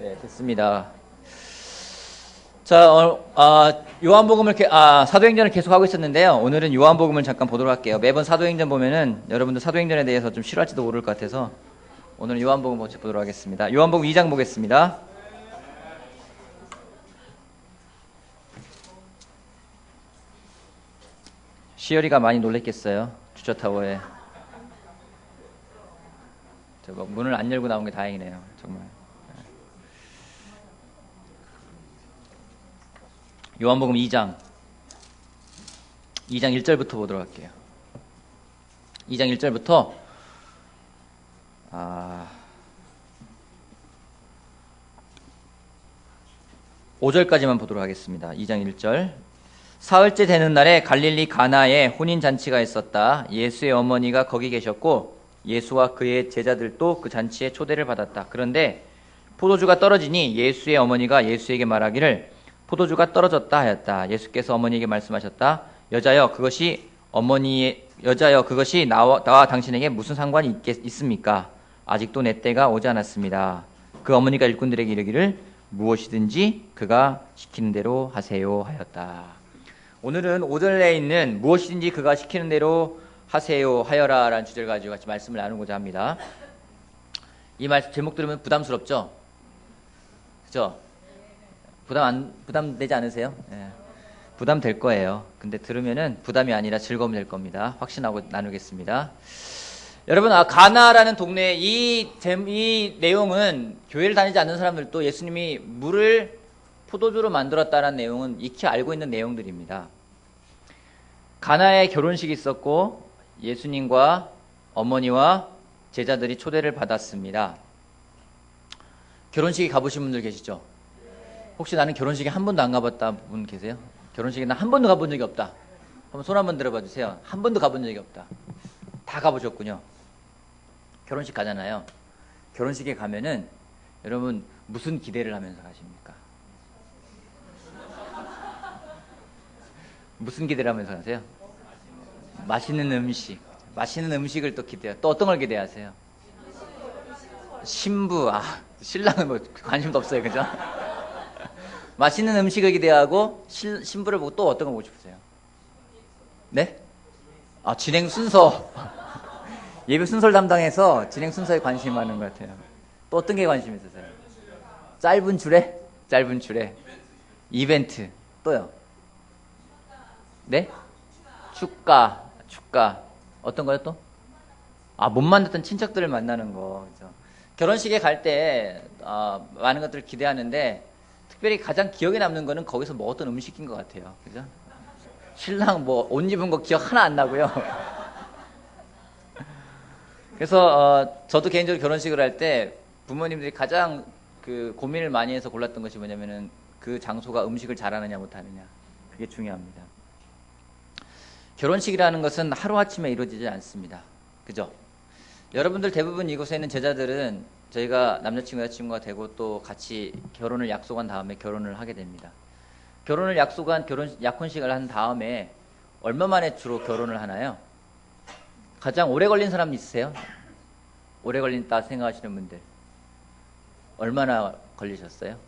네, 됐습니다. 자, 요한복음을 사도행전을 계속 하고 있었는데요. 오늘은 요한복음을 잠깐 보도록 할게요. 매번 사도행전 보면은 여러분들 사도행전에 대해서 좀 싫어할지도 모를 것 같아서 오늘은 요한복음 먼저 보도록 하겠습니다. 요한복음 2장 보겠습니다. 시열이가 많이 놀랬겠어요. 주차타워에. 문을 안 열고 나온 게 다행이네요. 정말. 요한복음 2장 1절부터 보도록 할게요. 2장 1절부터 5절까지만 보도록 하겠습니다. 2장 1절. 사흘째 되는 날에 갈릴리 가나에 혼인잔치가 있었다. 예수의 어머니가 거기 계셨고 예수와 그의 제자들도 그 잔치에 초대를 받았다. 그런데 포도주가 떨어지니 예수의 어머니가 예수에게 말하기를 포도주가 떨어졌다 하였다. 예수께서 어머니에게 말씀하셨다. 여자여 그것이 나와 당신에게 무슨 상관이 있습니까? 아직도 내 때가 오지 않았습니다. 그 어머니가 일꾼들에게 이르기를 무엇이든지 그가 시키는 대로 하세요 하였다. 오늘은 5절에 있는 무엇이든지 그가 시키는 대로 하세요 하여라 라는 주제를 가지고 같이 말씀을 나누고자 합니다. 이 말씀 제목 들으면 부담스럽죠? 그죠? 부담되지 않으세요? 예. 부담될 거예요. 근데 들으면은 부담이 아니라 즐거움이 될 겁니다. 확신하고 나누겠습니다. 여러분, 가나라는 동네 이 내용은 교회를 다니지 않는 사람들도 예수님이 물을 포도주로 만들었다는 내용은 익히 알고 있는 내용들입니다. 가나에 결혼식이 있었고 예수님과 어머니와 제자들이 초대를 받았습니다. 결혼식에 가보신 분들 계시죠? 혹시 나는 결혼식에 한 번도 안 가봤다 분 계세요? 결혼식에 난 한 번도 가본 적이 없다. 한번 손 한번 들어봐 주세요. 한 번도 가본 적이 없다. 다 가보셨군요. 결혼식 가잖아요. 결혼식에 가면은 여러분 무슨 기대를 하면서 가십니까? 무슨 기대를 하면서 가세요? 맛있는 음식. 맛있는 음식을 또 기대해요. 또 어떤 걸 기대하세요? 신부. 신랑은 뭐 관심도 없어요. 그죠? 맛있는 음식을 기대하고 신부를 보고 또 어떤 거 보고 싶으세요? 네? 진행 순서. 예배 순서를 담당해서 진행 순서에 관심이 많은 것 같아요. 또 어떤 게 관심이 있으세요? 짧은 줄에. 이벤트. 또요? 네? 축가. 어떤 거요 또? 못 만났던 친척들을 만나는 거. 그죠? 결혼식에 갈 때, 많은 것들을 기대하는데, 특별히 가장 기억에 남는 거는 거기서 먹었던 음식인 것 같아요. 그죠? 신랑 옷 입은 거 기억 하나 안 나고요. 그래서, 저도 개인적으로 결혼식을 할 때 부모님들이 가장 고민을 많이 해서 골랐던 것이 뭐냐면은 그 장소가 음식을 잘하느냐 못하느냐. 그게 중요합니다. 결혼식이라는 것은 하루아침에 이루어지지 않습니다. 그죠? 여러분들 대부분 이곳에 있는 제자들은 저희가 남자친구, 여자친구가 되고 또 같이 결혼을 약속한 다음에 결혼을 하게 됩니다. 결혼을 약속한 약혼식을 한 다음에 얼마 만에 주로 결혼을 하나요? 가장 오래 걸린 사람 있으세요? 오래 걸린다 생각하시는 분들. 얼마나 걸리셨어요?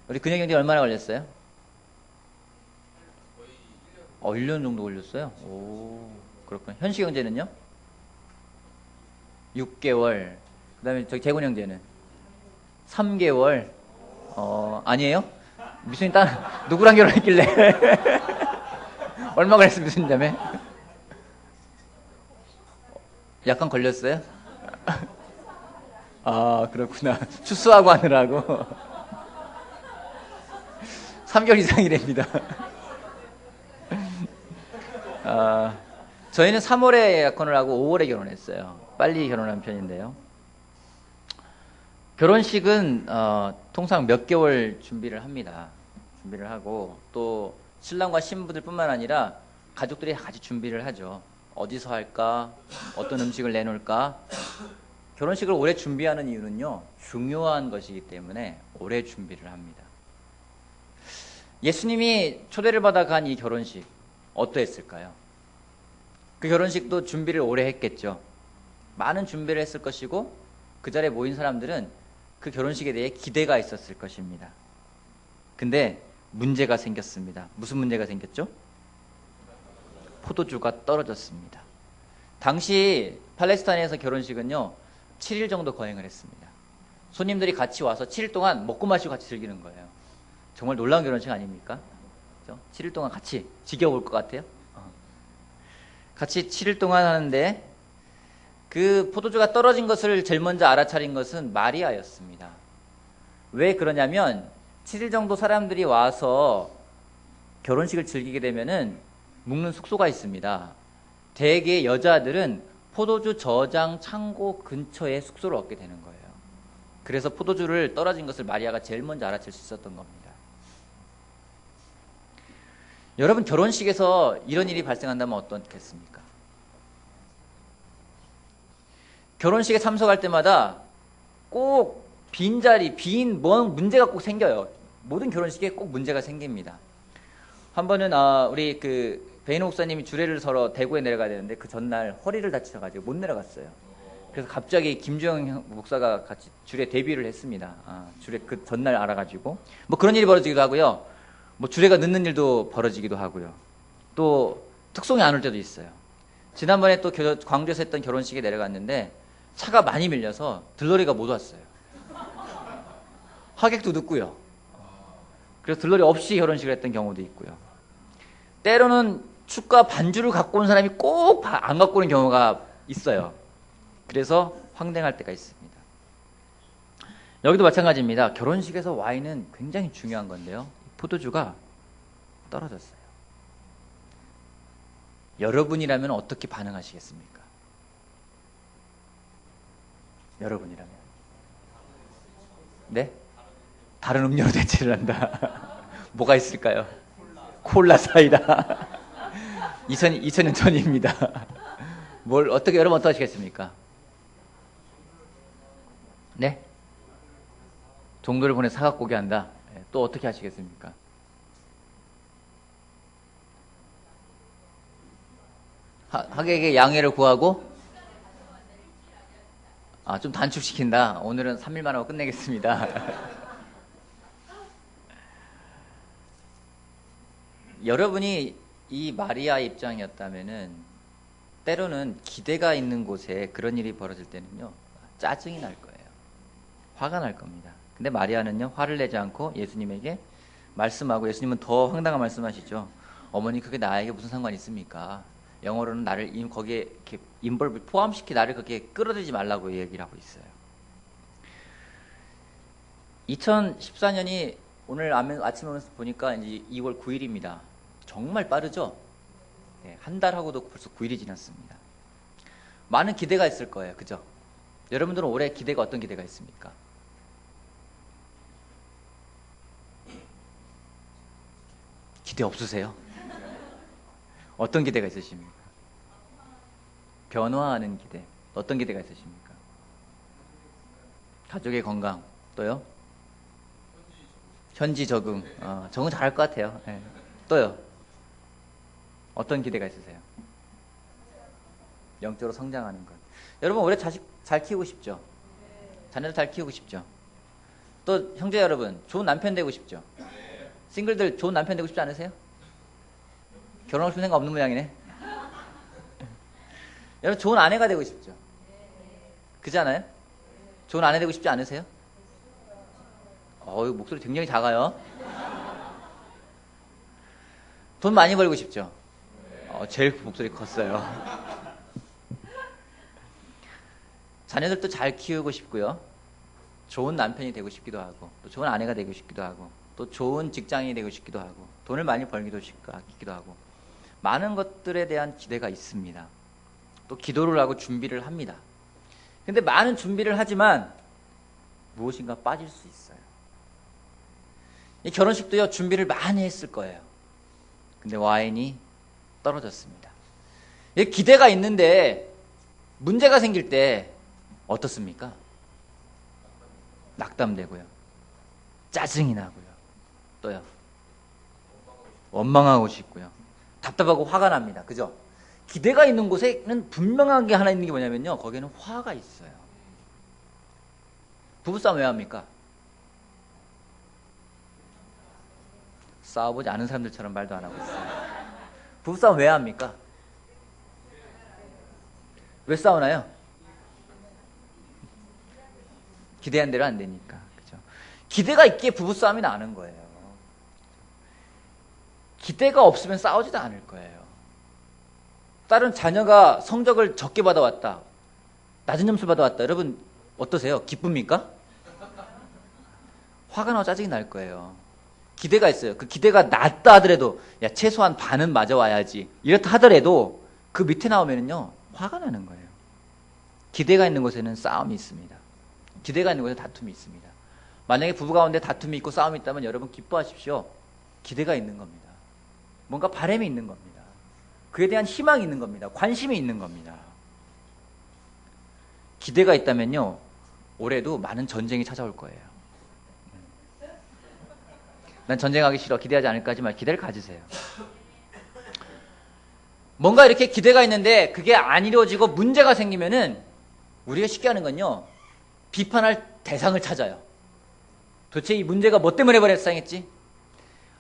우리 근혁 형님 얼마나 걸렸어요? 1년 정도 걸렸어요? 오, 그렇군요. 현식 형제는요? 6개월. 그 다음에 저기 재곤 형제는? 3개월. 아니에요? 미순이 누구랑 결혼했길래? 얼마 걸렸어, 미순이 자매? 약간 걸렸어요? 그렇구나. 추수하고 하느라고. 3개월 이상이랍니다. 저희는 3월에 약혼을 하고 5월에 결혼했어요. 빨리 결혼한 편인데요. 결혼식은 통상 몇 개월 준비를 합니다. 준비를 하고 또 신랑과 신부들 뿐만 아니라 가족들이 같이 준비를 하죠. 어디서 할까? 어떤 음식을 내놓을까? 결혼식을 오래 준비하는 이유는요, 중요한 것이기 때문에 오래 준비를 합니다. 예수님이 초대를 받아 간 이 결혼식 어떠했을까요? 그 결혼식도 준비를 오래 했겠죠. 많은 준비를 했을 것이고 그 자리에 모인 사람들은 그 결혼식에 대해 기대가 있었을 것입니다. 근데 문제가 생겼습니다. 무슨 문제가 생겼죠? 포도주가 떨어졌습니다. 당시 팔레스타인에서 결혼식은요 7일 정도 거행을 했습니다. 손님들이 같이 와서 7일 동안 먹고 마시고 같이 즐기는 거예요. 정말 놀라운 결혼식 아닙니까? 그렇죠? 7일 동안 같이 지겨울 것 같아요. 같이 7일 동안 하는데 그 포도주가 떨어진 것을 제일 먼저 알아차린 것은 마리아였습니다. 왜 그러냐면 7일 정도 사람들이 와서 결혼식을 즐기게 되면은 묵는 숙소가 있습니다. 대개 여자들은 포도주 저장 창고 근처에 숙소를 얻게 되는 거예요. 그래서 포도주를 떨어진 것을 마리아가 제일 먼저 알아챌 수 있었던 겁니다. 여러분, 결혼식에서 이런 일이 발생한다면 어떻겠습니까? 결혼식에 참석할 때마다 꼭 빈자리, 문제가 꼭 생겨요. 모든 결혼식에 꼭 문제가 생깁니다. 한 번은 우리 베이노 목사님이 주례를 서러 대구에 내려가야 되는데 그 전날 허리를 다치셔가지고 못 내려갔어요. 그래서 갑자기 김주영 목사가 같이 주례 데뷔를 했습니다. 주례 그 전날 알아가지고 뭐 그런 일이 벌어지기도 하고요. 뭐 주례가 늦는 일도 벌어지기도 하고요. 또 특송이 안 올 때도 있어요. 지난번에 또 광주에서 했던 결혼식에 내려갔는데 차가 많이 밀려서 들러리가 못 왔어요. 하객도 늦고요. 그래서 들러리 없이 결혼식을 했던 경우도 있고요. 때로는 축가 반주를 갖고 온 사람이 꼭 안 갖고 오는 경우가 있어요. 그래서 황당할 때가 있습니다. 여기도 마찬가지입니다. 결혼식에서 와인은 굉장히 중요한 건데요. 포도주가 떨어졌어요. 여러분이라면 어떻게 반응하시겠습니까? 여러분이라면. 네? 다른 음료로 대체를 한다. 뭐가 있을까요? 콜라 사이다. 2000년 전입니다. 여러분 어떻게 하시겠습니까? 네? 종도를 보내 사각고기 한다. 또 어떻게 하시겠습니까? 하객에게 양해를 구하고 좀 단축시킨다. 오늘은 3일만 하고 끝내겠습니다. 여러분이 이 마리아 입장이었다면은 때로는 기대가 있는 곳에 그런 일이 벌어질 때는요 짜증이 날 거예요. 화가 날 겁니다. 근데 마리아는요 화를 내지 않고 예수님에게 말씀하고, 예수님은 더 황당한 말씀하시죠. 어머니, 그게 나에게 무슨 상관이 있습니까? 영어로는 나를 거기에 이렇게 인벌브 포함시키 나를 그렇게 끌어들이지 말라고 얘기를 하고 있어요. 2014년이 오늘 아침에 오면서 보니까 이제 2월 9일입니다. 정말 빠르죠? 네, 한 달하고도 벌써 9일이 지났습니다. 많은 기대가 있을 거예요. 그죠? 여러분들은 올해 기대가 어떤 기대가 있습니까? 기대 없으세요? 어떤 기대가 있으십니까? 변화하는 기대. 어떤 기대가 있으십니까? 가족의 건강. 또요? 현지 적응. 적응 잘할 것 같아요. 네. 또요? 어떤 기대가 있으세요? 영적으로 성장하는 것. 여러분 올해 자식 잘 키우고 싶죠? 자녀들 잘 키우고 싶죠? 또 형제 여러분 좋은 남편 되고 싶죠? 싱글들 좋은 남편 되고 싶지 않으세요? 결혼할 생각 없는 모양이네. 여러분 좋은 아내가 되고 싶죠? 그렇지 않아요? 좋은 아내 되고 싶지 않으세요? 목소리 굉장히 작아요. 돈 많이 벌고 싶죠? 제일 목소리 컸어요. 자녀들도 잘 키우고 싶고요. 좋은 남편이 되고 싶기도 하고, 또 좋은 아내가 되고 싶기도 하고, 또 좋은 직장인이 되고 싶기도 하고, 돈을 많이 벌기도 싶기도 하고, 많은 것들에 대한 기대가 있습니다. 또 기도를 하고 준비를 합니다. 근데 많은 준비를 하지만 무엇인가 빠질 수 있어요. 이 결혼식도요, 준비를 많이 했을 거예요. 근데 와인이 떨어졌습니다. 기대가 있는데 문제가 생길 때 어떻습니까? 낙담되고요. 짜증이 나고요. 또요. 원망하고 싶고요. 답답하고 화가 납니다. 그죠? 기대가 있는 곳에는 분명한 게 하나 있는 게 뭐냐면요. 거기에는 화가 있어요. 부부싸움 왜 합니까? 싸워보지 않은 사람들처럼 말도 안 하고 있어요. 부부싸움 왜 합니까? 왜 싸우나요? 기대한 대로 안 되니까. 그죠? 기대가 있기에 부부싸움이 나는 거예요. 기대가 없으면 싸우지도 않을 거예요. 다른 자녀가 성적을 적게 받아왔다. 낮은 점수 받아왔다. 여러분 어떠세요? 기쁩니까? 화가 나고 짜증이 날 거예요. 기대가 있어요. 그 기대가 낮다 하더라도 야 최소한 반은 맞아와야지. 이렇다 하더라도 그 밑에 나오면은요 화가 나는 거예요. 기대가 있는 곳에는 싸움이 있습니다. 기대가 있는 곳에 다툼이 있습니다. 만약에 부부 가운데 다툼이 있고 싸움이 있다면 여러분 기뻐하십시오. 기대가 있는 겁니다. 뭔가 바람이 있는 겁니다. 그에 대한 희망이 있는 겁니다. 관심이 있는 겁니다. 기대가 있다면요 올해도 많은 전쟁이 찾아올 거예요. 난 전쟁하기 싫어. 기대하지 않을까 하지만 기대를 가지세요. 뭔가 이렇게 기대가 있는데 그게 안 이루어지고 문제가 생기면은 우리가 쉽게 하는 건요 비판할 대상을 찾아요. 도대체 이 문제가 뭐 때문에 발생했지?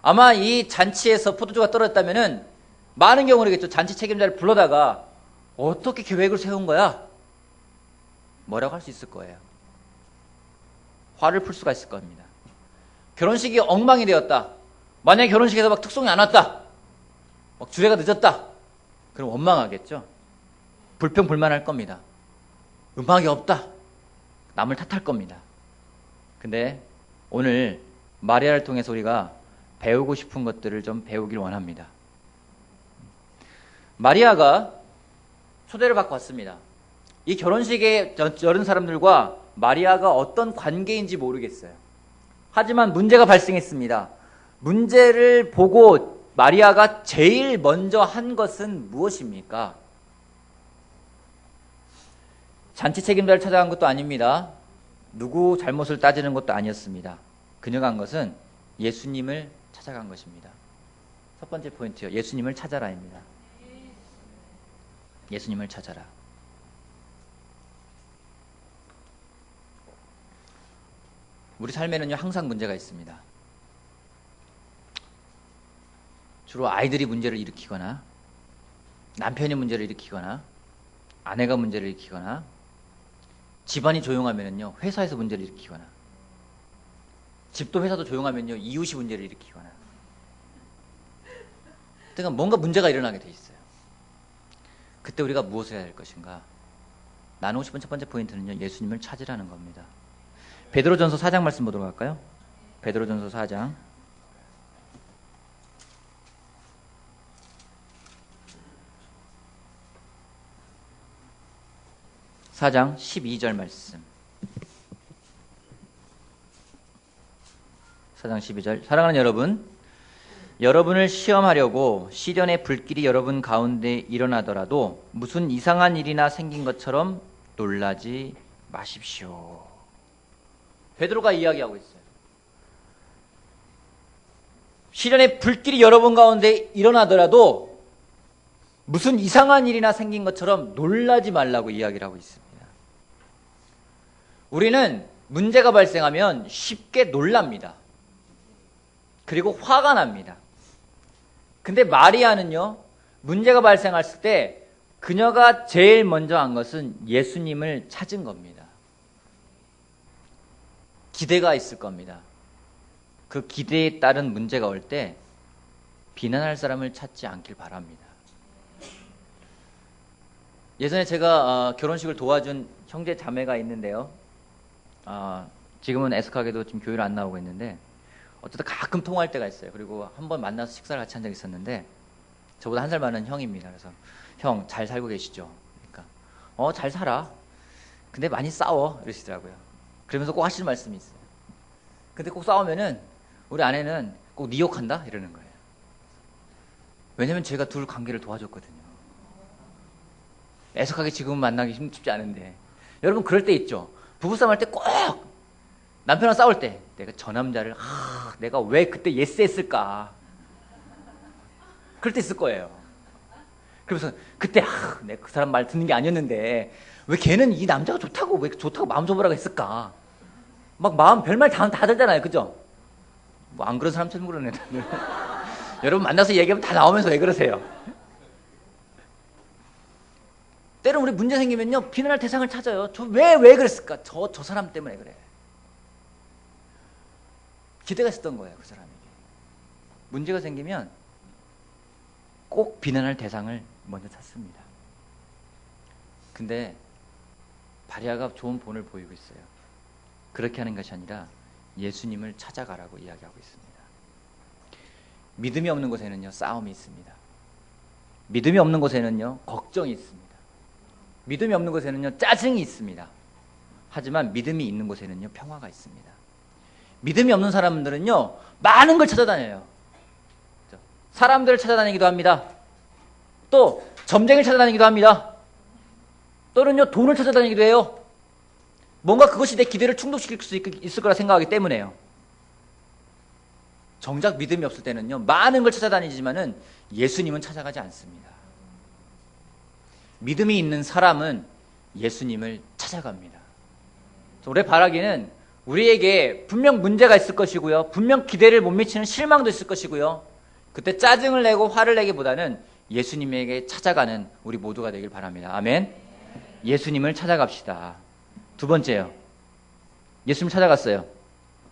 아마 이 잔치에서 포도주가 떨어졌다면은 많은 경우겠죠. 잔치 책임자를 불러다가 어떻게 계획을 세운 거야? 뭐라고 할 수 있을 거예요. 화를 풀 수가 있을 겁니다. 결혼식이 엉망이 되었다. 만약에 결혼식에서 막 특송이 안 왔다. 막 주례가 늦었다. 그럼 원망하겠죠. 불평불만할 겁니다. 음악이 없다. 남을 탓할 겁니다. 근데 오늘 마리아를 통해서 우리가 배우고 싶은 것들을 좀 배우길 원합니다. 마리아가 초대를 받고 왔습니다. 이 결혼식에 여른 사람들과 마리아가 어떤 관계인지 모르겠어요. 하지만 문제가 발생했습니다. 문제를 보고 마리아가 제일 먼저 한 것은 무엇입니까? 잔치 책임자를 찾아간 것도 아닙니다. 누구 잘못을 따지는 것도 아니었습니다. 그녀가 한 것은 예수님을 찾아간 것입니다. 첫 번째 포인트요. 예수님을 찾아라입니다. 예수님을 찾아라. 우리 삶에는요 항상 문제가 있습니다. 주로 아이들이 문제를 일으키거나 남편이 문제를 일으키거나 아내가 문제를 일으키거나 집안이 조용하면요 회사에서 문제를 일으키거나 집도 회사도 조용하면요 이웃이 문제를 일으키거나 그러니까 뭔가 문제가 일어나게 돼 있어요. 그때 우리가 무엇을 해야 할 것인가? 나누고 싶은 첫 번째 포인트는요 예수님을 찾으라는 겁니다. 베드로전서 4장 말씀 보도록 할까요? 베드로전서 4장 12절 말씀. 4장 12절. 사랑하는 여러분, 여러분을 시험하려고 시련의 불길이 여러분 가운데 일어나더라도 무슨 이상한 일이나 생긴 것처럼 놀라지 마십시오. 베드로가 이야기하고 있어요. 시련의 불길이 여러분 가운데 일어나더라도 무슨 이상한 일이나 생긴 것처럼 놀라지 말라고 이야기를 하고 있습니다. 우리는 문제가 발생하면 쉽게 놀랍니다. 그리고 화가 납니다. 근데 마리아는요, 문제가 발생했을 때 그녀가 제일 먼저 한 것은 예수님을 찾은 겁니다. 기대가 있을 겁니다. 그 기대에 따른 문제가 올 때 비난할 사람을 찾지 않길 바랍니다. 예전에 제가 결혼식을 도와준 형제 자매가 있는데요. 지금은 애석하게도 지금 교회를 안 나오고 있는데 어쩌다 가끔 통화할 때가 있어요. 그리고 한번 만나서 식사를 같이 한 적이 있었는데 저보다 한 살 많은 형입니다. 그래서 형 잘 살고 계시죠? 그러니까 잘 살아. 근데 많이 싸워 이러시더라고요. 그러면서 꼭 하시는 말씀이 있어요. 근데 꼭 싸우면은 우리 아내는 꼭 네 욕한다 이러는 거예요. 왜냐면 제가 둘 관계를 도와줬거든요. 애석하게 지금은 만나기 쉽지 않은데 여러분 그럴 때 있죠. 부부싸움 할 때 꼭 남편이랑 싸울 때 내가 저 남자를 내가 왜 그때 예스 했을까 그럴 때 있을 거예요. 그러면서 그때 내가 그 사람 말 듣는 게 아니었는데 왜 걔는 이 남자가 좋다고 왜 좋다고 마음 접으라고 했을까 막 마음 별말 다 들잖아요. 그죠? 뭐 안 그런 사람처럼 그러네. 여러분 만나서 얘기하면 다 나오면서 왜 그러세요? 때론 우리 문제 생기면요, 비난할 대상을 찾아요. 왜 그랬을까? 저 사람 때문에 그래. 기대가 있었던 거예요, 그 사람에게. 문제가 생기면 꼭 비난할 대상을 먼저 찾습니다. 근데 마리아가 좋은 본을 보이고 있어요. 그렇게 하는 것이 아니라 예수님을 찾아가라고 이야기하고 있습니다. 믿음이 없는 곳에는요, 싸움이 있습니다. 믿음이 없는 곳에는요, 걱정이 있습니다. 믿음이 없는 곳에는요, 짜증이 있습니다. 하지만 믿음이 있는 곳에는요, 평화가 있습니다. 믿음이 없는 사람들은요, 많은 걸 찾아다녀요. 사람들을 찾아다니기도 합니다. 또 점쟁이를 찾아다니기도 합니다. 또는요, 돈을 찾아다니기도 해요. 뭔가 그것이 내 기대를 충족시킬 수 있을 거라 생각하기 때문에요. 정작 믿음이 없을 때는요, 많은 걸 찾아다니지만은 예수님은 찾아가지 않습니다. 믿음이 있는 사람은 예수님을 찾아갑니다. 올해 바라기는 우리에게 분명 문제가 있을 것이고요, 분명 기대를 못 미치는 실망도 있을 것이고요, 그때 짜증을 내고 화를 내기보다는 예수님에게 찾아가는 우리 모두가 되길 바랍니다. 아멘. 예수님을 찾아갑시다. 두 번째요, 예수님 찾아갔어요.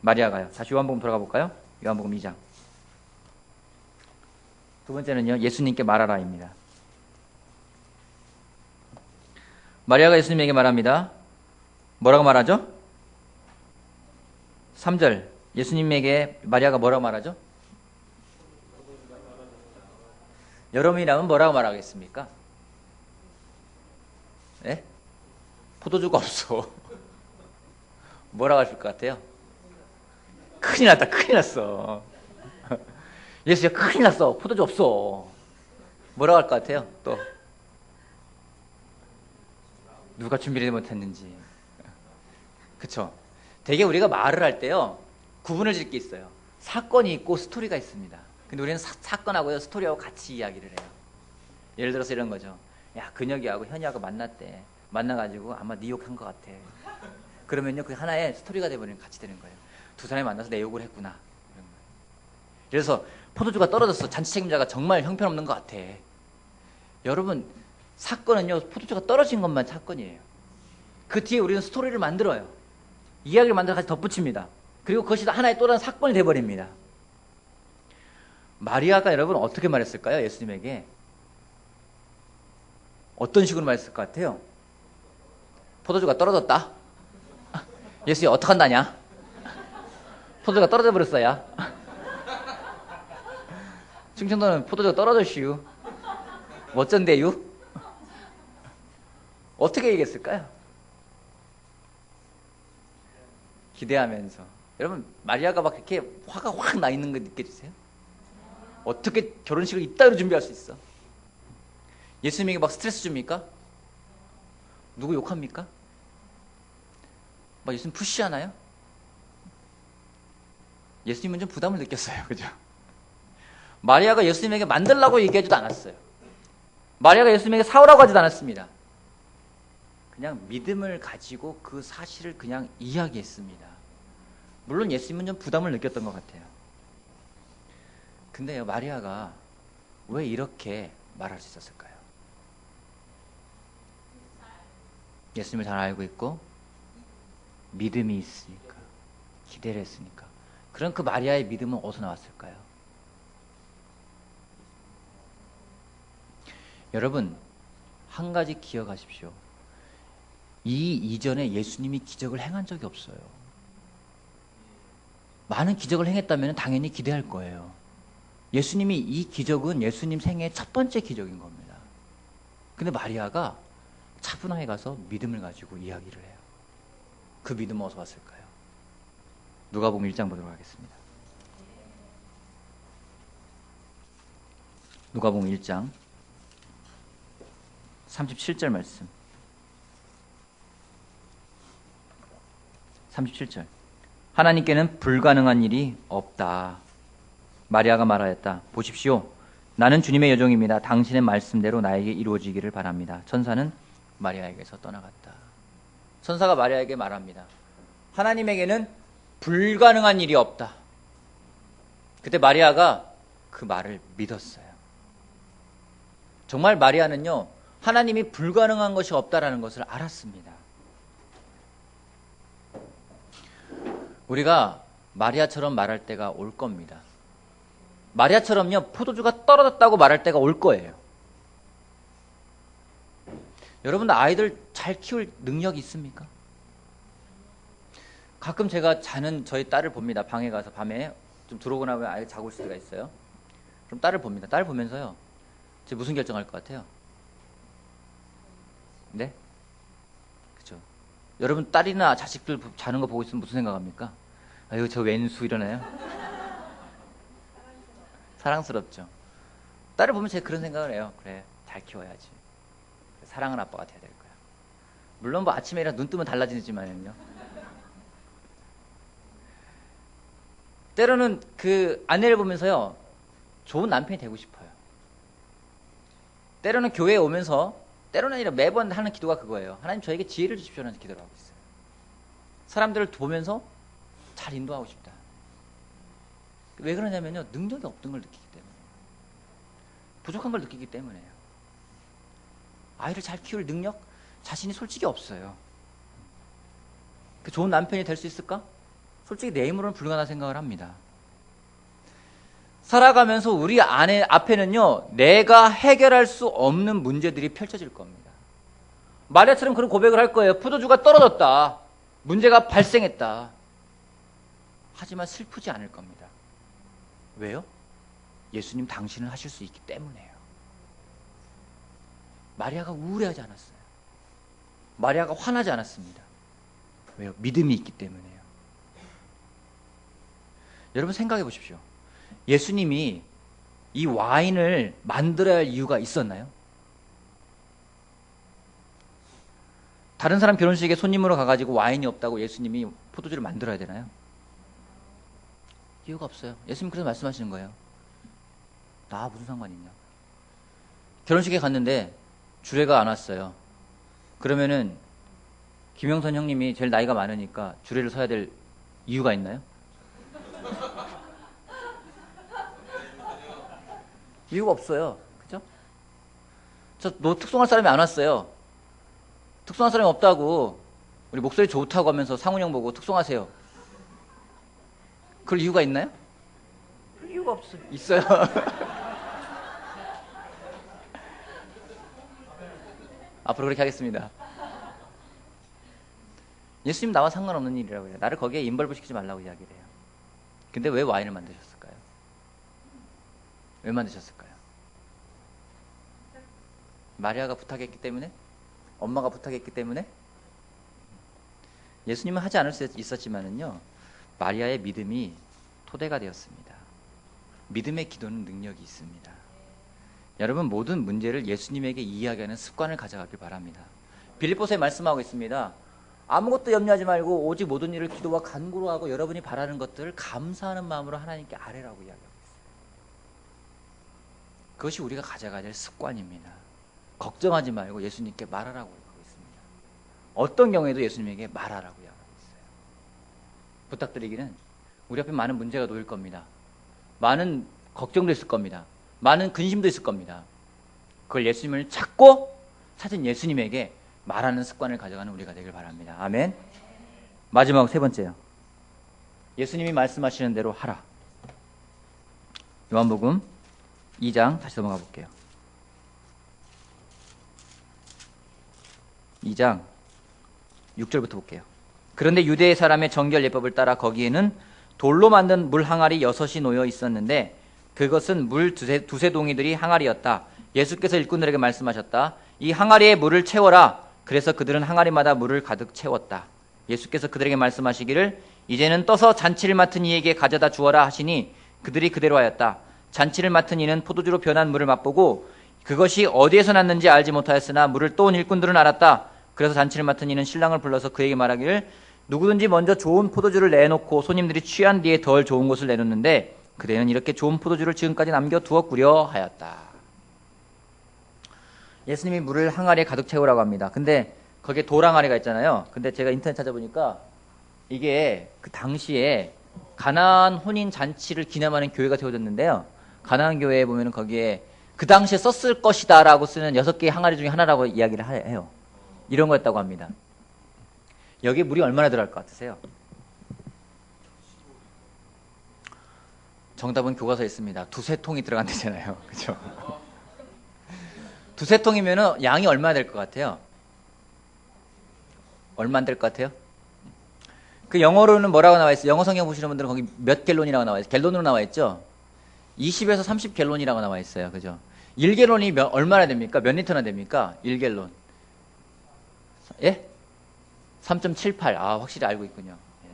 마리아가요. 다시 요한복음 돌아가 볼까요? 요한복음 2장. 두 번째는요, 예수님께 말하라입니다. 마리아가 예수님에게 말합니다. 뭐라고 말하죠? 3절. 예수님에게 마리아가 뭐라고 말하죠? 여러분이라면 뭐라고 말하겠습니까? 네? 포도주가 없어. 뭐라고 하실 것 같아요? 큰일 났다, 큰일 났어. 예수야, 큰일 났어. 포도주 없어. 뭐라고 할 것 같아요? 또 누가 준비를 못했는지. 그쵸? 되게 우리가 말을 할 때요, 구분을 짓게 있어요. 사건이 있고 스토리가 있습니다. 근데 우리는 사건하고요, 스토리하고 같이 이야기를 해요. 예를 들어서 이런 거죠. 야, 근혁이하고 현이하고 만났대. 만나가지고 아마 네 욕한 것 같아. 그러면요, 그 하나의 스토리가 돼버리는, 같이 되는 거예요. 두 사람이 만나서 내 욕을 했구나. 이런 거예요. 그래서 포도주가 떨어졌어. 잔치 책임자가 정말 형편없는 것 같아. 여러분, 사건은요, 포도주가 떨어진 것만 사건이에요. 그 뒤에 우리는 스토리를 만들어요. 이야기를 만들어 같이 덧붙입니다. 그리고 그것이 하나의 또 다른 사건이 돼버립니다. 마리아가 여러분 어떻게 말했을까요? 예수님에게 어떤 식으로 말했을 것 같아요? 포도주가 떨어졌다? 예수야, 어떡한다냐? 포도주가 떨어져 버렸어요. 충청도는 포도주가 떨어졌슈. 어쩐데유? 어떻게 얘기했을까요? 기대하면서. 여러분, 마리아가 막 이렇게 화가 확 나 있는 거 느껴지세요? 어떻게 결혼식을 이따위로 준비할 수 있어? 예수님에게 막 스트레스 줍니까? 누구 욕합니까? 막 예수님 푸시하나요? 예수님은 좀 부담을 느꼈어요. 그죠? 마리아가 예수님에게 만들라고 얘기하지도 않았어요. 마리아가 예수님에게 사오라고 하지도 않았습니다. 그냥 믿음을 가지고 그 사실을 그냥 이야기했습니다. 물론 예수님은 좀 부담을 느꼈던 것 같아요. 근데요, 마리아가 왜 이렇게 말할 수 있었을까요? 예수님을 잘 알고 있고 믿음이 있으니까, 기대를 했으니까. 그럼 그 마리아의 믿음은 어디서 나왔을까요? 여러분, 한 가지 기억하십시오. 이 이전에 예수님이 기적을 행한 적이 없어요. 많은 기적을 행했다면 당연히 기대할 거예요. 예수님이 이 기적은 예수님 생애의 첫 번째 기적인 겁니다. 근데 마리아가 차분하게 가서 믿음을 가지고 이야기를 해요. 그 믿음은 어디서 왔을까요? 누가복음 1장 보도록 하겠습니다. 누가복음 1장 37절 말씀. 37절. 하나님께는 불가능한 일이 없다. 마리아가 말하였다. 보십시오. 나는 주님의 여종입니다. 당신의 말씀대로 나에게 이루어지기를 바랍니다. 천사는 마리아에게서 떠나갔다. 천사가 마리아에게 말합니다. 하나님에게는 불가능한 일이 없다. 그때 마리아가 그 말을 믿었어요. 정말 마리아는요, 하나님이 불가능한 것이 없다라는 것을 알았습니다. 우리가 마리아처럼 말할 때가 올 겁니다. 마리아처럼요, 포도주가 떨어졌다고 말할 때가 올 거예요. 여러분들 아이들 잘 키울 능력이 있습니까? 가끔 제가 자는 저희 딸을 봅니다. 방에 가서 밤에 좀 들어오고 나면 아이 자고 있을 때가 있어요. 그럼 딸을 봅니다. 딸 보면서요, 제가 무슨 결정할 것 같아요? 네? 그죠? 여러분 딸이나 자식들 자는 거 보고 있으면 무슨 생각합니까? 아유, 저 왼수 이러나요? 사랑스럽죠. 딸을 보면 제가 그런 생각을 해요. 그래, 잘 키워야지. 사랑하는 아빠가 돼야 될 거야. 물론 뭐 아침에 일어나 눈 뜨면 달라지지만요. 때로는 그 아내를 보면서요, 좋은 남편이 되고 싶어요. 때로는 교회에 오면서, 때로는 아니라 매번 하는 기도가 그거예요. 하나님 저에게 지혜를 주십시오라는 기도를 하고 있어요. 사람들을 보면서 잘 인도하고 싶다. 왜 그러냐면요, 능력이 없던 걸 느끼기 때문에, 부족한 걸 느끼기 때문에요. 아이를 잘 키울 능력, 자신이 솔직히 없어요. 그 좋은 남편이 될 수 있을까? 솔직히 내 힘으로는 불가능하다 생각을 합니다. 살아가면서 우리 앞에는요, 내가 해결할 수 없는 문제들이 펼쳐질 겁니다. 마리아처럼 그런 고백을 할 거예요. 포도주가 떨어졌다. 문제가 발생했다. 하지만 슬프지 않을 겁니다. 왜요? 예수님 당신은 하실 수 있기 때문에요. 마리아가 우울해하지 않았어요. 마리아가 화나지 않았습니다. 왜요? 믿음이 있기 때문에요. 여러분 생각해 보십시오. 예수님이 이 와인을 만들어야 할 이유가 있었나요? 다른 사람 결혼식에 손님으로 가가지고 와인이 없다고 예수님이 포도주를 만들어야 되나요? 이유가 없어요. 예수님 그래서 말씀하시는 거예요. 나 무슨 상관이 있냐. 결혼식에 갔는데 주례가 안 왔어요. 그러면은 김영선 형님이 제일 나이가 많으니까 주례를 서야 될 이유가 있나요? 이유가 없어요. 그죠? 너 특송할 사람이 안 왔어요. 특송할 사람이 없다고, 우리 목소리 좋다고 하면서 상훈 형 보고 특송하세요. 그럴 이유가 있나요? 그럴 이유가 없어요. 있어요. 앞으로 그렇게 하겠습니다. 예수님 나와 상관없는 일이라고 해요. 나를 거기에 인벌브 시키지 말라고 이야기를 해요. 근데 왜 와인을 만드셨을까요? 왜 만드셨을까요? 마리아가 부탁했기 때문에? 엄마가 부탁했기 때문에? 예수님은 하지 않을 수 있었지만은요, 마리아의 믿음이 토대가 되었습니다. 믿음의 기도는 능력이 있습니다. 여러분, 모든 문제를 예수님에게 이야기하는 습관을 가져가길 바랍니다. 빌립보서에 말씀하고 있습니다. 아무것도 염려하지 말고 오직 모든 일을 기도와 간구로 하고 여러분이 바라는 것들을 감사하는 마음으로 하나님께 아뢰라고 이야기하고 있어요. 그것이 우리가 가져가야 될 습관입니다. 걱정하지 말고 예수님께 말하라고 하고 있습니다. 어떤 경우에도 예수님에게 말하라고 이야기하고 있어요. 부탁드리기는, 우리 앞에 많은 문제가 놓일 겁니다. 많은 걱정도 있을 겁니다. 많은 근심도 있을 겁니다. 그걸 예수님을 찾고 찾은 예수님에게 말하는 습관을 가져가는 우리가 되길 바랍니다. 아멘. 마지막 세 번째요. 예수님이 말씀하시는 대로 하라. 요한복음 2장 다시 넘어가 볼게요. 2장 6절부터 볼게요. 그런데 유대 사람의 정결 예법을 따라 거기에는 돌로 만든 물 항아리 6이 놓여 있었는데 그것은 물 두세 동이들이 항아리였다. 예수께서 일꾼들에게 말씀하셨다. 이 항아리에 물을 채워라. 그래서 그들은 항아리마다 물을 가득 채웠다. 예수께서 그들에게 말씀하시기를 이제는 떠서 잔치를 맡은 이에게 가져다 주어라 하시니 그들이 그대로 하였다. 잔치를 맡은 이는 포도주로 변한 물을 맛보고 그것이 어디에서 났는지 알지 못하였으나 물을 떠온 일꾼들은 알았다. 그래서 잔치를 맡은 이는 신랑을 불러서 그에게 말하기를 누구든지 먼저 좋은 포도주를 내놓고 손님들이 취한 뒤에 덜 좋은 것을 내놓는데 그대는 이렇게 좋은 포도주를 지금까지 남겨두었구려 하였다. 예수님이 물을 항아리에 가득 채우라고 합니다. 근데 거기에 돌 항아리가 있잖아요. 근데 제가 인터넷 찾아보니까 이게 그 당시에 가나안 혼인 잔치를 기념하는 교회가 세워졌는데요. 가나안 교회에 보면은 거기에 그 당시에 썼을 것이다라고 쓰는 6개의 항아리 중에 하나라고 이야기를 해요. 이런 거였다고 합니다. 여기에 물이 얼마나 들어갈 것 같으세요? 정답은 교과서에 있습니다. 2-3통이 들어간다잖아요. 그죠? 2-3통이면은 양이 얼마나 될 것 같아요? 얼마 안 될 것 같아요? 그 영어로는 뭐라고 나와 있어요? 영어 성경 보시는 분들은 거기 몇 갤론이라고 나와 있어요? 갤론으로 나와 있죠? 20에서 30 갤론이라고 나와 있어요. 그죠? 1갤론이 얼마나 됩니까? 몇 리터나 됩니까? 1갤론. 예? 3.78. 아, 확실히 알고 있군요. 예.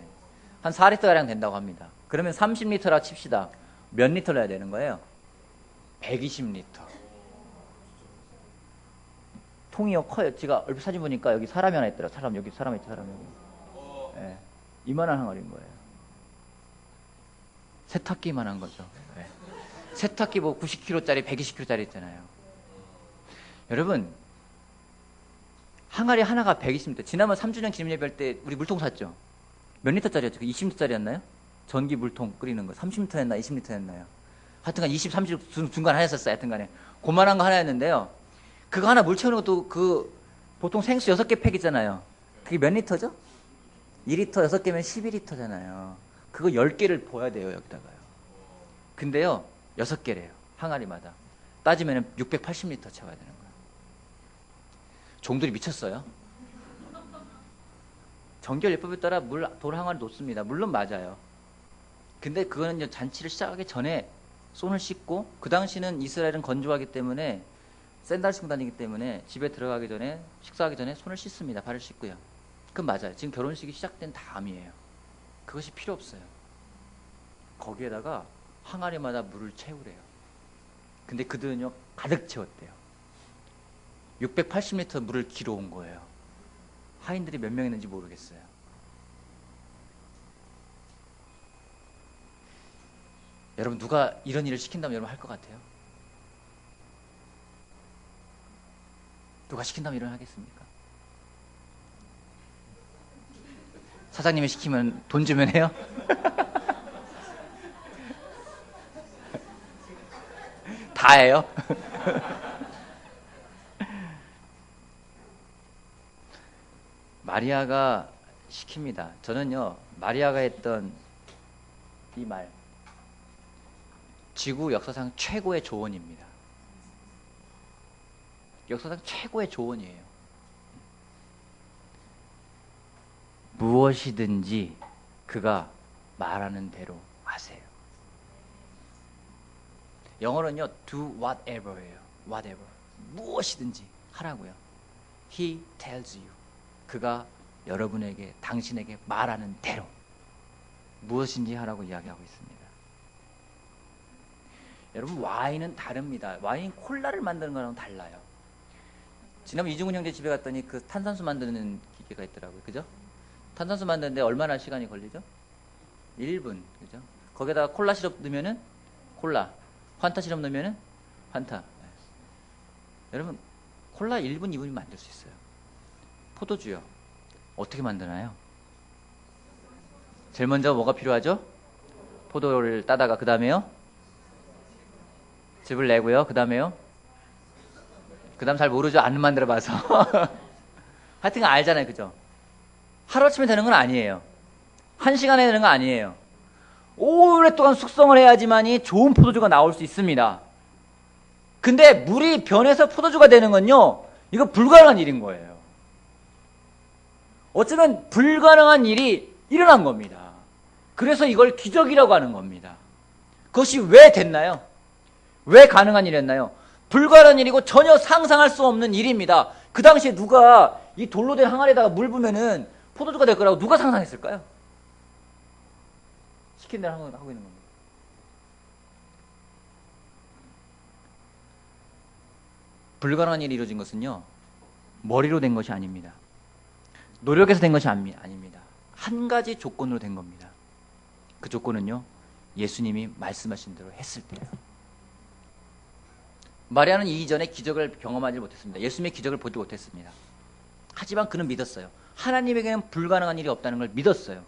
한 4리터가량 된다고 합니다. 그러면 30리터라 칩시다. 몇 리터를 해야 되는 거예요? 120리터. 통이요, 커요. 제가 얼핏 사진 보니까 여기 사람이 하나 있더라. 사람, 여기 사람 있죠, 사람 여기. 예. 이만한 항아리인 거예요. 세탁기만한 거죠. 예. 세탁기 뭐 90kg짜리, 120kg짜리 있잖아요. 여러분, 항아리 하나가 120리터. 지난번 3주년 기념 예배할 때 우리 물통 샀죠? 몇 리터짜리였죠? 20리터짜리였나요? 전기 물통 끓이는 거. 30리터였나? 20리터였나요? 하여튼간 20, 30 중간 하였었어요. 하여튼간에. 그만한 거 하나였는데요. 그거 하나 물 채우는 것도 보통 생수 6개 팩 있잖아요. 그게 몇 리터죠? 2리터 6개면 12리터잖아요. 그거 10개를 부어야 돼요, 여기다가요. 근데요, 6개래요. 항아리마다. 따지면 680리터 채워야 되는 거예요. 종들이 미쳤어요. 정결예법에 따라 돌 항아리 놓습니다. 물론 맞아요. 근데 그거는 잔치를 시작하기 전에 손을 씻고, 그 당시는 이스라엘은 건조하기 때문에 샌들 신고 다니기 때문에 집에 들어가기 전에, 식사하기 전에 손을 씻습니다. 발을 씻고요. 그건 맞아요. 지금 결혼식이 시작된 다음이에요. 그것이 필요 없어요. 거기에다가 항아리마다 물을 채우래요. 근데 그들은요, 가득 채웠대요. 680리터 물을 길어온 거예요. 하인들이 몇 명 있는지 모르겠어요. 여러분, 누가 이런 일을 시킨다면 여러분 할 것 같아요? 누가 시킨다면 이런 하겠습니까? 사장님이 시키면 돈 주면 해요? 다 해요? 마리아가 시킵니다. 저는요, 마리아가 했던 이 말, 지구 역사상 최고의 조언입니다. 역사상 최고의 조언이에요. 무엇이든지 그가 말하는 대로 하세요. 영어로는요, do whatever예요. whatever. 무엇이든지 하라고요. He tells you. 그가 여러분에게, 당신에게 말하는 대로 무엇인지 하라고 이야기하고 있습니다. 여러분, 와인은 다릅니다. 와인 콜라를 만드는 거랑 달라요. 지난번 이중훈 형제 집에 갔더니 그 탄산수 만드는 기계가 있더라고요. 그죠? 탄산수 만드는데 얼마나 시간이 걸리죠? 1분. 그죠? 거기다가 콜라 시럽 넣으면은 콜라, 환타 시럽 넣으면은 환타. 네. 여러분, 콜라 1분, 2분이면 만들 수 있어요. 포도주요. 어떻게 만드나요? 제일 먼저 뭐가 필요하죠? 포도를 따다가 그 다음에요? 즙을 내고요. 그 다음에요? 그 다음 잘 모르죠? 안 만들어봐서. 하여튼 알잖아요. 그죠? 하루아침에 되는 건 아니에요. 1시간에 되는 건 아니에요. 오랫동안 숙성을 해야지만이 좋은 포도주가 나올 수 있습니다. 근데 물이 변해서 포도주가 되는 건요, 이거 불가능한 일인 거예요. 어쩌면 불가능한 일이 일어난 겁니다. 그래서 이걸 기적이라고 하는 겁니다. 그것이 왜 됐나요? 왜 가능한 일이었나요? 불가능한 일이고 전혀 상상할 수 없는 일입니다. 그 당시에 누가 이 돌로 된 항아리에다가 물 부으면은 포도주가 될 거라고 누가 상상했을까요? 시킨 대로 하고 있는 겁니다. 불가능한 일이 이루어진 것은요, 머리로 된 것이 아닙니다. 노력해서 된 것이 아닙니다. 한 가지 조건으로 된 겁니다. 그 조건은요, 예수님이 말씀하신 대로 했을 때예요. 마리아는 이전에 기적을 경험하지 못했습니다. 예수님의 기적을 보지 못했습니다. 하지만 그는 믿었어요. 하나님에게는 불가능한 일이 없다는 걸 믿었어요.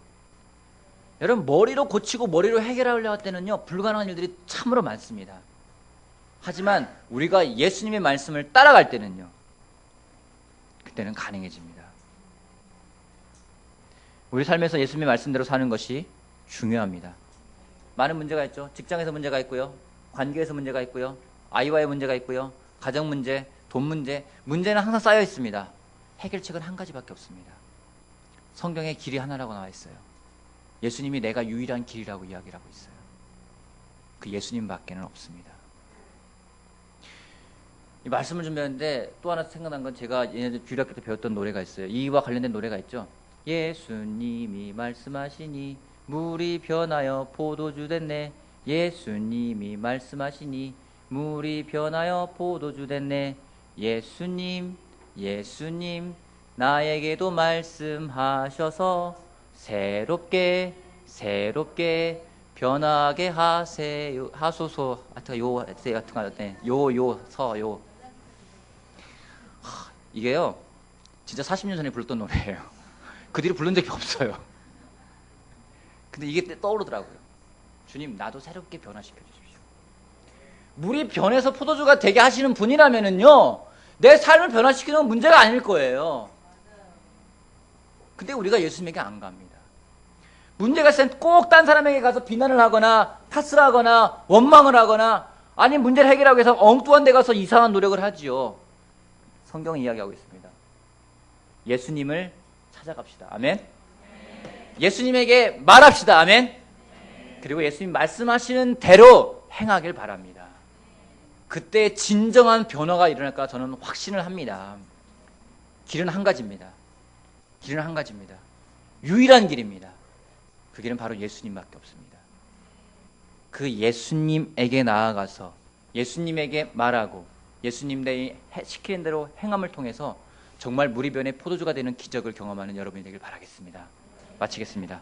여러분, 머리로 고치고 머리로 해결하려고 할 때는요, 불가능한 일들이 참으로 많습니다. 하지만 우리가 예수님의 말씀을 따라갈 때는요, 그때는 가능해집니다. 우리 삶에서 예수님의 말씀대로 사는 것이 중요합니다. 많은 문제가 있죠. 직장에서 문제가 있고요, 관계에서 문제가 있고요, 아이와의 문제가 있고요, 가정 문제, 돈 문제, 문제는 항상 쌓여 있습니다. 해결책은 한 가지밖에 없습니다. 성경에 길이 하나라고 나와 있어요. 예수님이 내가 유일한 길이라고 이야기를 하고 있어요. 그 예수님밖에는 없습니다. 이 말씀을 준비했는데 또 하나 생각난 건, 제가 예전에 주일학교 때 배웠던 노래가 있어요. 이와 관련된 노래가 있죠. 예수님이 말씀하시니 물이 변하여 포도주 됐네. 예수님이 말씀하시니 물이 변하여 포도주 됐네. 예수님, 예수님, 나에게도 말씀하셔서 새롭게 변하게 하세요. 하소서. 하여튼 요 서 이게요, 진짜 40년 전에 불렀던 노래예요. 그 뒤로 부른 적이 없어요. 근데 이게 떠오르더라고요. 주님, 나도 새롭게 변화시켜 주십시오. 물이 변해서 포도주가 되게 하시는 분이라면은요, 내 삶을 변화시키는 건 문제가 아닐 거예요. 근데 우리가 예수님에게 안 갑니다. 문제가 있으면 꼭 딴 사람에게 가서 비난을 하거나 탓을 하거나 원망을 하거나, 아니 문제를 해결하기 위해서 엉뚱한 데 가서 이상한 노력을 하지요. 성경은 이야기하고 있습니다. 예수님을 찾아갑시다. 아멘. 예수님에게 말합시다. 아멘. 그리고 예수님 말씀하시는 대로 행하길 바랍니다. 그때 진정한 변화가 일어날까 저는 확신을 합니다. 길은 한 가지입니다. 길은 한 가지입니다. 유일한 길입니다. 그 길은 바로 예수님밖에 없습니다. 그 예수님에게 나아가서 예수님에게 말하고 예수님이 시키는 대로 행함을 통해서 정말 물이 변해 포도주가 되는 기적을 경험하는 여러분이 되길 바라겠습니다. 마치겠습니다.